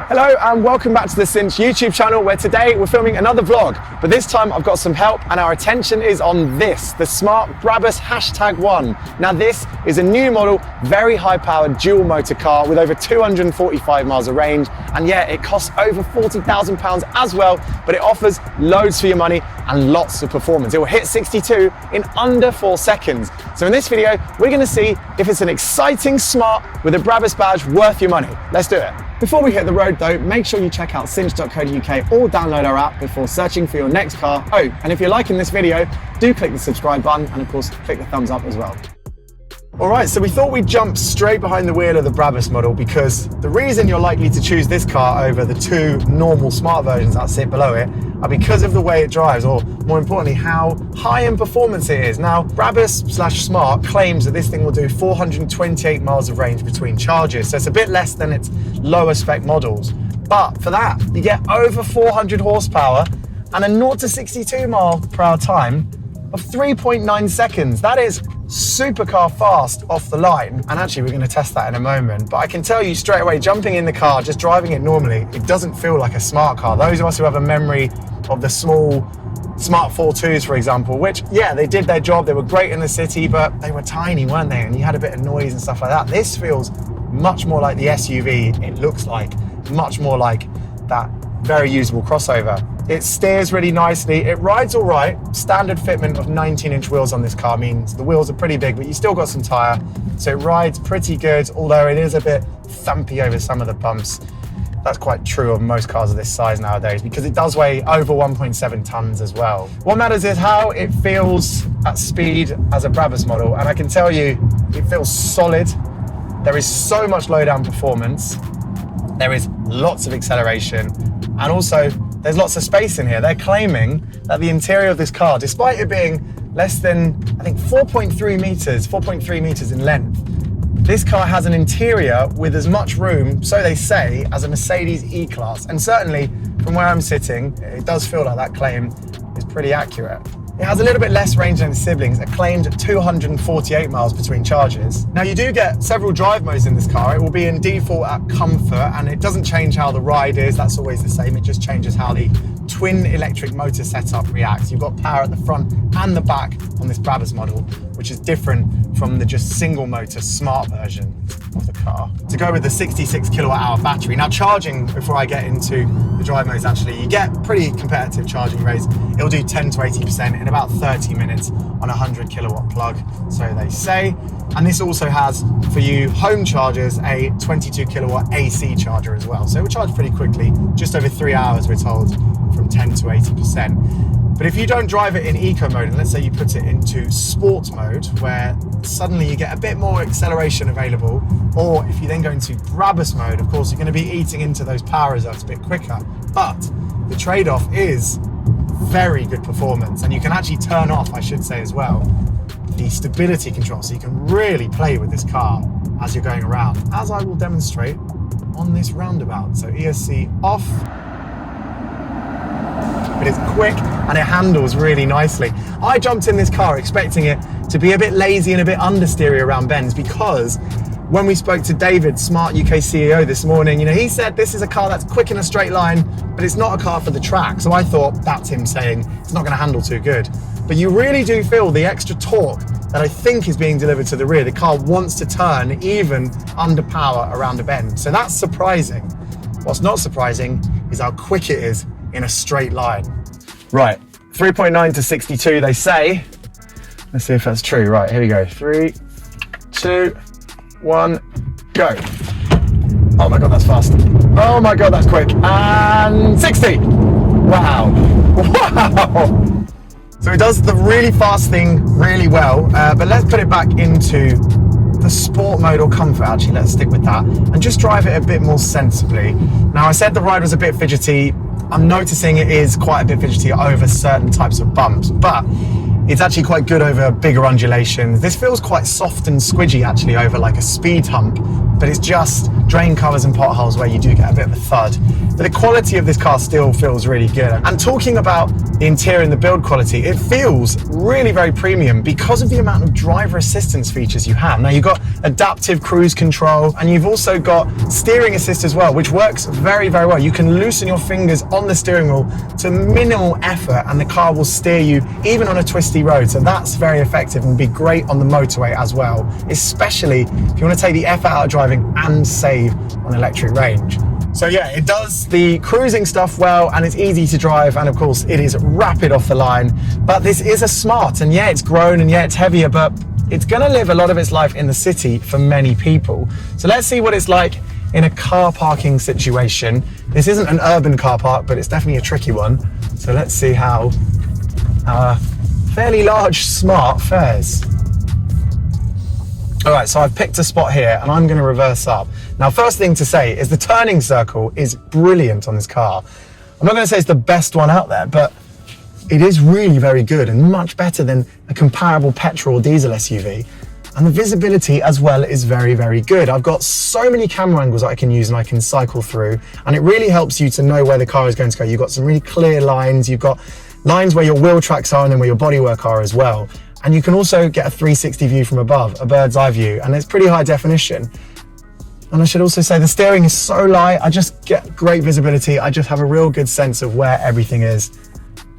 Hello and welcome back to the Cinch YouTube channel, where today we're filming another vlog, but this time I've got some help and our attention is on this, the smart Brabus #1. Now this is a new model, very high powered dual motor car with over 245 miles of range, and yeah, it costs over £40,000 as well, but it offers loads for your money and lots of performance. It will hit 62 in under 4 seconds. So in this video, we're going to see if it's an exciting smart with a Brabus badge worth your money. Let's do it. Before we hit the road though, make sure you check out cinch.co.uk or download our app before searching for your next car. Oh, and if you're liking this video, do click the subscribe button and of course click the thumbs up as well. Alright, so we thought we'd jump straight behind the wheel of the Brabus model because the reason you're likely to choose this car over the two normal smart versions that sit below it are because of the way it drives, or more importantly, how high in performance it is. Now, Brabus/Smart claims that this thing will do 428 miles of range between charges, so it's a bit less than its lower spec models. But for that, you get over 400 horsepower and a 0 to 62 mile per hour time of 3.9 seconds. That is supercar fast off the line, and actually we're going to test that in a moment, but I can tell you straight away, jumping in the car, just driving it normally, it doesn't feel like a smart car. Those of us who have a memory of the small Smart 4.2s, for example, which, yeah, they did their job, they were great in the city, but they were tiny, weren't they? And you had a bit of noise and stuff like that. This feels much more like the SUV it looks like, much more like that very usable crossover. It steers really nicely, it rides all right. Standard fitment of 19-inch wheels on this car means the wheels are pretty big, but you still got some tyre, so it rides pretty good, although it is a bit thumpy over some of the bumps. That's quite true of most cars of this size nowadays, because it does weigh over 1.7 tons as well. What matters is how it feels at speed as a Brabus model, and I can tell you, it feels solid. There is so much low-down performance, there is lots of acceleration, and also there's lots of space in here. They're claiming that the interior of this car, despite it being less than, I think, 4.3 meters in length, this car has an interior with as much room, so they say, as a Mercedes E-Class. And certainly, from where I'm sitting, it does feel like that claim is pretty accurate. It has a little bit less range than its siblings, a claimed 248 miles between charges. Now, you do get several drive modes in this car. It will be in default at comfort, and it doesn't change how the ride is. That's always the same. It just changes how the twin electric motor setup reacts. You've got power at the front and the back on this Brabus model, which is different from the just single motor smart version of the car. To go with the 66 kilowatt hour battery. Now, charging, before I get into the drive modes, actually, you get pretty competitive charging rates. It'll do 10 to 80% in about 30 minutes on a 100 kilowatt plug, so they say. And this also has, for you home chargers, a 22 kilowatt AC charger as well. So it will charge pretty quickly, just over 3 hours, we're told, from 10 to 80%. But if you don't drive it in eco mode, and let's say you put it into sport mode, where suddenly you get a bit more acceleration available, or if you then go into Brabus mode, of course, you're going to be eating into those power reserves a bit quicker. But the trade-off is very good performance, and you can actually turn off, I should say as well, the stability control, so you can really play with this car as you're going around, as I will demonstrate on this roundabout. So ESC off. But it's quick and it handles really nicely. I jumped in this car expecting it to be a bit lazy and a bit understeery around bends, because when we spoke to David, Smart UK CEO, this morning, he said this is a car that's quick in a straight line, but it's not a car for the track. So I thought that's him saying it's not going to handle too good. But you really do feel the extra torque that I think is being delivered to the rear. The car wants to turn even under power around a bend. So that's surprising. What's not surprising is how quick it is in a straight line. Right, 3.9 to 62, they say. Let's see if that's true. Right, here we go. 3, 2, 1, go. Oh my God, that's fast. Oh my God, that's quick. And 60. Wow. Wow. So it does the really fast thing really well, but let's put it back into the sport mode or comfort. Actually, let's stick with that and just drive it a bit more sensibly. Now, I said the ride was a bit fidgety. I'm noticing it is quite a bit fidgety over certain types of bumps, but it's actually quite good over bigger undulations. This feels quite soft and squidgy actually over like a speed hump, but it's just drain covers and potholes where you do get a bit of a thud. But the quality of this car still feels really good. And talking about the interior and the build quality, it feels really very premium because of the amount of driver assistance features you have. Now you've got adaptive cruise control, and you've also got steering assist as well, which works very, very well. You can loosen your fingers on the steering wheel to minimal effort, and the car will steer you even on a twisty road. So that's very effective and be great on the motorway as well, especially if you want to take the effort out of driving and save on electric range. So yeah, it does the cruising stuff well, and it's easy to drive, and of course it is rapid off the line. But this is a Smart, and yeah, it's grown, and yeah, it's heavier, but it's going to live a lot of its life in the city for many people. So let's see what it's like in a car parking situation. This isn't an urban car park, but it's definitely a tricky one. So let's see how our fairly large Smart fares. All right, so I've picked a spot here and I'm going to reverse up. Now, first thing to say is the turning circle is brilliant on this car. I'm not going to say it's the best one out there, but it is really very good and much better than a comparable petrol or diesel SUV. And the visibility as well is very, very good. I've got so many camera angles that I can use and I can cycle through, and it really helps you to know where the car is going to go. You've got some really clear lines. You've got lines where your wheel tracks are and then where your bodywork are as well. And you can also get a 360 view from above, a bird's eye view, and it's pretty high definition. And I should also say the steering is so light, I just get great visibility. I just have a real good sense of where everything is.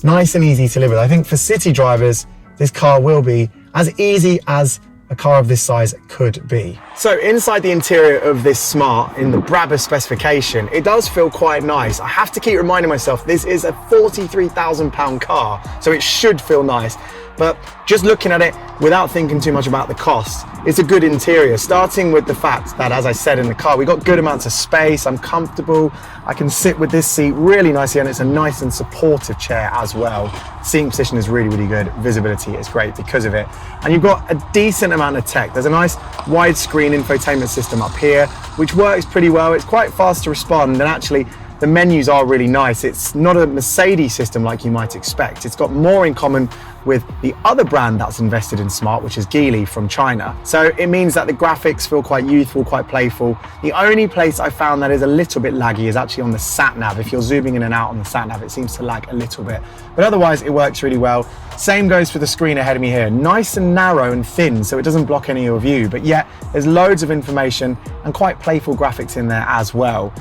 Nice and easy to live with. I think for city drivers, this car will be as easy as a car of this size could be. So inside the interior of this Smart, in the Brabus specification, it does feel quite nice. I have to keep reminding myself this is a £43,000 car, so it should feel nice. But just looking at it without thinking too much about the cost, it's a good interior, starting with the fact that, as I said in the car, we got good amounts of space. I'm comfortable. I can sit with this seat really nicely, and it's a nice and supportive chair as well. Seating position is really, really good. Visibility is great because of it. And you've got a decent amount of tech. There's a nice widescreen infotainment system up here, which works pretty well. It's quite fast to respond, and actually, the menus are really nice. It's not a Mercedes system like you might expect. It's got more in common with the other brand that's invested in Smart, which is Geely from China. So it means that the graphics feel quite youthful, quite playful. The only place I found that is a little bit laggy is actually on the sat-nav. If you're zooming in and out on the sat-nav, it seems to lag a little bit. But otherwise, it works really well. Same goes for the screen ahead of me here. Nice and narrow and thin, so it doesn't block any of your view, but yet there's loads of information and quite playful graphics in there as well.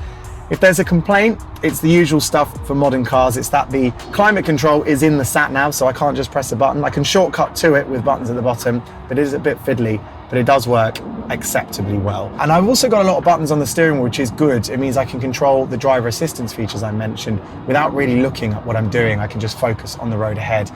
If there's a complaint, it's the usual stuff for modern cars. It's that the climate control is in the sat-nav, so I can't just press a button. I can shortcut to it with buttons at the bottom, but it is a bit fiddly, but it does work acceptably well. And I've also got a lot of buttons on the steering wheel, which is good. It means I can control the driver assistance features I mentioned without really looking at what I'm doing. I can just focus on the road ahead.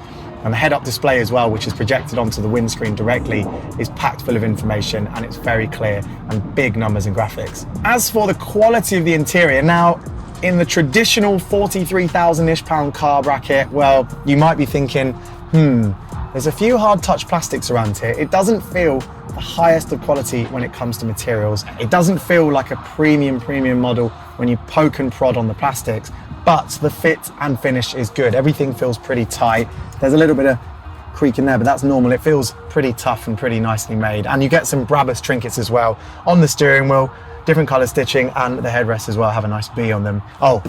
And the head-up display as well, which is projected onto the windscreen directly, is packed full of information, and it's very clear and big numbers and graphics. As for the quality of the interior, now in the traditional £43,000-ish car bracket, well, you might be thinking, there's a few hard touch plastics around here. It doesn't feel the highest of quality when it comes to materials. It doesn't feel like a premium model when you poke and prod on the plastics, but the fit and finish is good. Everything feels pretty tight. There's a little bit of creak in there, but that's normal. It feels pretty tough and pretty nicely made. And you get some Brabus trinkets as well on the steering wheel, different color stitching, and the headrests as well have a nice B on them. Oh,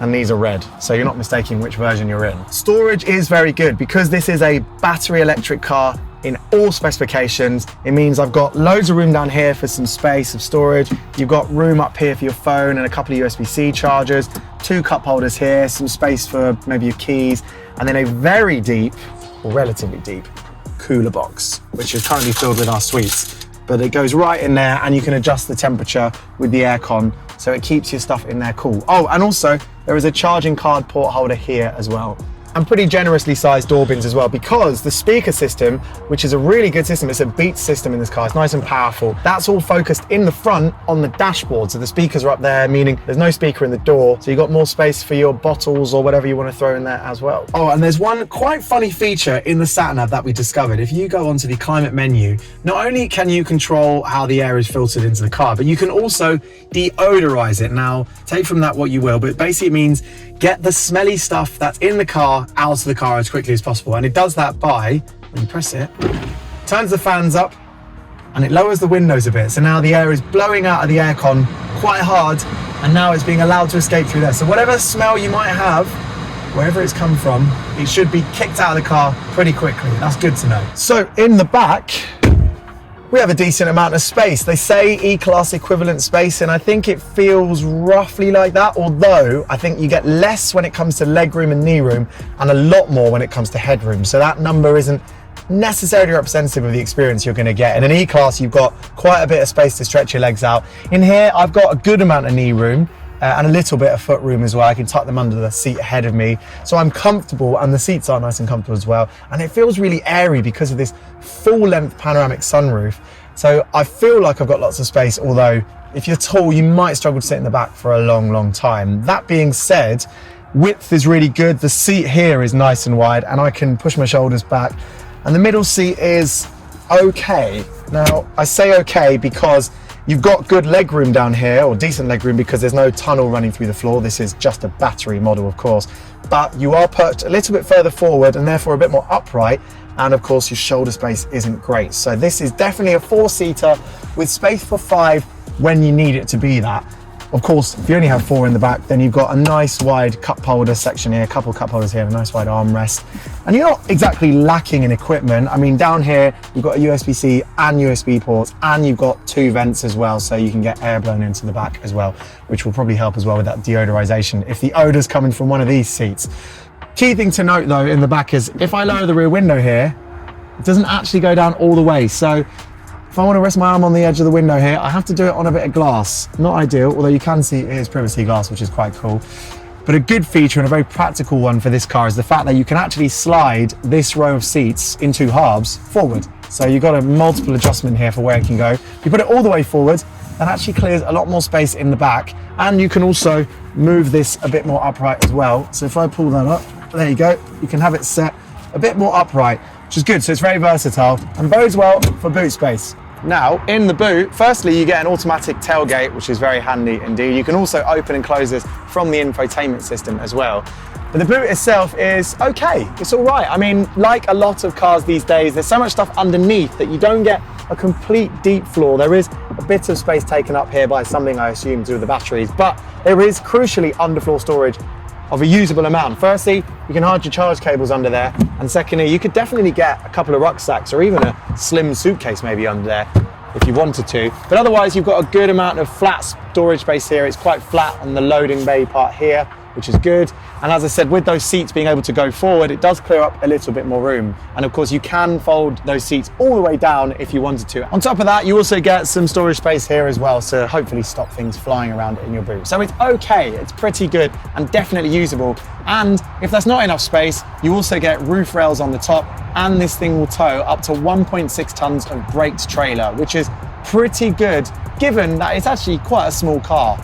and these are red, so you're not mistaking which version you're in. Storage is very good because this is a battery electric car in all specifications. It means I've got loads of room down here for some space of storage. You've got room up here for your phone and a couple of USB-C chargers, 2 cup holders here, some space for maybe your keys, and then a very deep, or relatively deep, cooler box, which is currently filled with our sweets. But it goes right in there, and you can adjust the temperature with the aircon, so it keeps your stuff in there cool. Oh, and also there is a charging card port holder here as well. And pretty generously sized door bins as well, because the speaker system, which is a really good system, it's a Beats system in this car, it's nice and powerful. That's all focused in the front on the dashboard, so the speakers are up there, meaning there's no speaker in the door, so you've got more space for your bottles or whatever you want to throw in there as well. Oh, and there's one quite funny feature in the sat-nav that we discovered. If you go onto the climate menu, not only can you control how the air is filtered into the car, but you can also deodorize it. Now, take from that what you will, but basically it means get the smelly stuff that's in the car out of the car as quickly as possible. And it does that by, when you press it, turns the fans up and it lowers the windows a bit. So now the air is blowing out of the aircon quite hard, and now it's being allowed to escape through there. So whatever smell you might have, wherever it's come from, it should be kicked out of the car pretty quickly. That's good to know. So in the back, we have a decent amount of space. They say E-Class equivalent space, and I think it feels roughly like that, although I think you get less when it comes to legroom and knee room, and a lot more when it comes to headroom. So that number isn't necessarily representative of the experience you're going to get. In an E-Class, you've got quite a bit of space to stretch your legs out. In here, I've got a good amount of knee room, and a little bit of foot room as well. I can tuck them under the seat ahead of me. So I'm comfortable, and the seats are nice and comfortable as well. And it feels really airy because of this full length panoramic sunroof. So I feel like I've got lots of space, although if you're tall, you might struggle to sit in the back for a long, long time. That being said, width is really good. The seat here is nice and wide, and I can push my shoulders back. And the middle seat is okay. Now, I say okay because you've got good leg room down here, or decent leg room, because there's no tunnel running through the floor. This is just a battery model, of course, but you are perched a little bit further forward and therefore a bit more upright. And of course, your shoulder space isn't great. So this is definitely a 4-seater with space for 5 when you need it to be that. Of course, if you only have 4 in the back, then you've got a nice wide cup holder section here, a couple of cup holders here, a nice wide armrest. And you're not exactly lacking in equipment. I mean, down here, you've got a USB-C and USB ports, and you've got 2 vents as well, so you can get air blown into the back as well, which will probably help as well with that deodorization if the odor's coming from one of these seats. Key thing to note though in the back is if I lower the rear window here, it doesn't actually go down all the way. So if I want to rest my arm on the edge of the window here, I have to do it on a bit of glass. Not ideal, although you can see it is privacy glass, which is quite cool. But a good feature and a very practical one for this car is the fact that you can actually slide this row of seats in 2 halves forward. So you've got a multiple adjustment here for where it can go. If you put it all the way forward, that actually clears a lot more space in the back. And you can also move this a bit more upright as well. So if I pull that up, there you go. You can have it set a bit more upright, which is good. So it's very versatile and bodes well for boot space. Now, in the boot, firstly, you get an automatic tailgate, which is very handy indeed. You can also open and close this from the infotainment system as well. But the boot itself is okay. It's all right. I mean, like a lot of cars these days, there's so much stuff underneath that you don't get a complete deep floor. There is a bit of space taken up here by something I assume to do with the batteries, but there is crucially underfloor storage of a usable amount. Firstly, you can hide your charge cables under there, and secondly, you could definitely get a couple of rucksacks or even a slim suitcase maybe under there if you wanted to. But otherwise, you've got a good amount of flat storage space here. It's quite flat on the loading bay part here, which is good. And as I said, with those seats being able to go forward, it does clear up a little bit more room. And of course, you can fold those seats all the way down if you wanted to. On top of that, you also get some storage space here as well, to hopefully stop things flying around in your boot. So it's okay, it's pretty good and definitely usable. And if there's not enough space, you also get roof rails on the top, and this thing will tow up to 1.6 tons of braked trailer, which is pretty good given that it's actually quite a small car.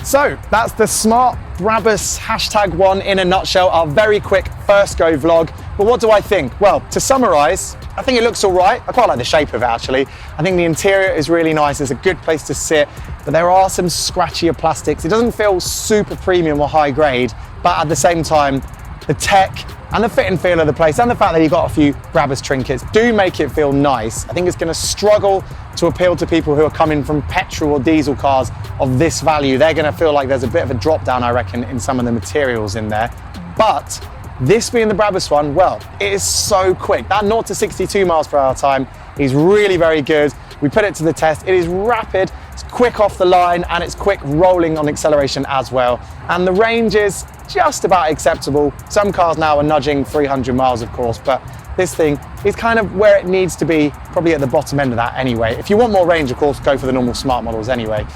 So that's the smart Brabus #1 in a nutshell, our very quick first go vlog. But what do I think? Well, to summarize, I think it looks all right. I quite like the shape of it actually. I think the interior is really nice. It's a good place to sit, but there are some scratchier plastics. It doesn't feel super premium or high grade, but at the same time, the tech and the fit and feel of the place and the fact that you've got a few Brabus trinkets do make it feel nice. I think it's going to struggle to appeal to people who are coming from petrol or diesel cars of this value. They're going to feel like there's a bit of a drop down, I reckon, in some of the materials in there. But this being the Brabus one, well, it is so quick. That 0 to 62 miles per hour time is really very good. We put it to the test. It is rapid, it's quick off the line, and it's quick rolling on acceleration as well. And the range is just about acceptable. Some cars now are nudging 300 miles, of course, but this thing is kind of where it needs to be, probably at the bottom end of that anyway. If you want more range, of course, go for the normal smart models anyway.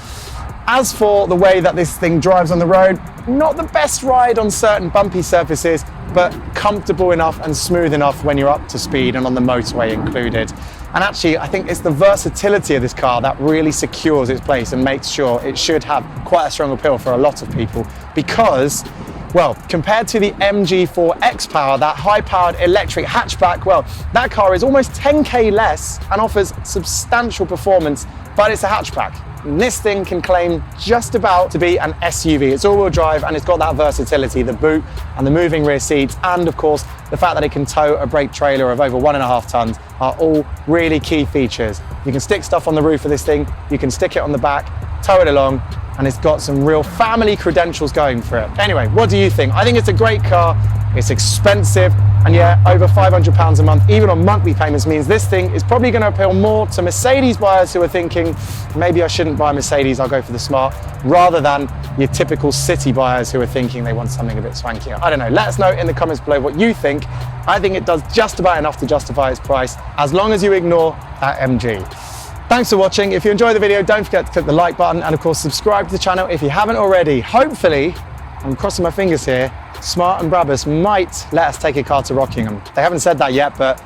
As for the way that this thing drives on the road, not the best ride on certain bumpy surfaces, but comfortable enough and smooth enough when you're up to speed and on the motorway included. And actually, I think it's the versatility of this car that really secures its place and makes sure it should have quite a strong appeal for a lot of people, because, well, compared to the MG4 XPower, that high-powered electric hatchback, well, that car is almost 10k less and offers substantial performance, but it's a hatchback. And this thing can claim just about to be an SUV. It's all-wheel drive and it's got that versatility, the boot and the moving rear seats, and of course, the fact that it can tow a brake trailer of over 1.5 tons are all really key features. You can stick stuff on the roof of this thing, you can stick it on the back, tow it along, and it's got some real family credentials going for it. Anyway, what do you think? I think it's a great car. It's expensive, and yeah, over £500 a month, even on monthly payments, means this thing is probably going to appeal more to Mercedes buyers who are thinking, maybe I shouldn't buy a Mercedes, I'll go for the Smart, rather than your typical city buyers who are thinking they want something a bit swankier. I don't know, let us know in the comments below what you think. I think it does just about enough to justify its price, as long as you ignore that MG. Thanks for watching. If you enjoyed the video, don't forget to click the like button and of course subscribe to the channel if you haven't already. Hopefully, I'm crossing my fingers here, Smart and Brabus might let us take a car to Rockingham. They haven't said that yet, but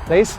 please?